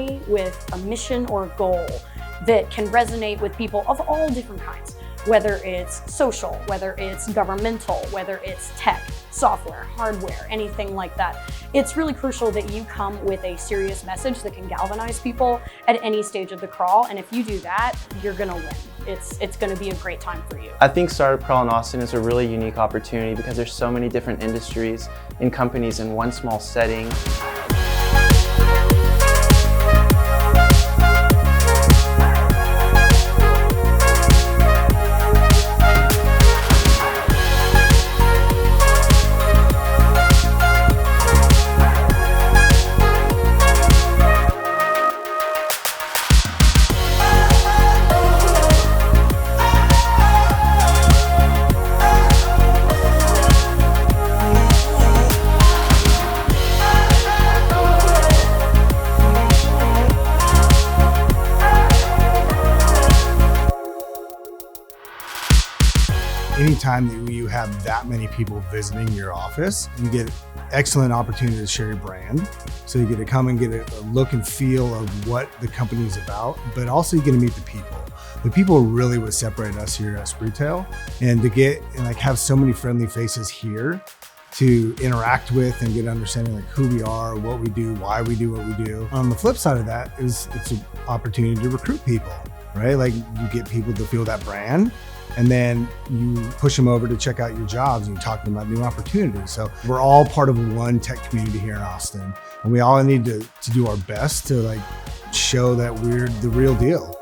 company with a mission or goal that can resonate with people of all different kinds, whether it's social, whether it's governmental, whether it's tech, software, hardware, anything like that. It's really crucial that you come with a serious message that can galvanize people at any stage of the crawl. And if you do that, you're gonna win. It's gonna be a great time for you. I think Startup Crawl in Austin is a really unique opportunity because there's so many different industries and companies in one small setting. Anytime that you have that many people visiting your office, you get excellent opportunity to share your brand. So you get to come and get a look and feel of what the company is about, but also you get to meet the people. The people are really what separate us here at Retail, and to get and like have so many friendly faces here to interact with and get understanding like who we are, what we do, why we do what we do. On the flip side of that is it's an opportunity to recruit people, right? Like you get people to feel that brand, and then you push them over to check out your jobs and you talk to them about new opportunities. So we're all part of one tech community here in Austin, and we all need to do our best to like show that we're the real deal.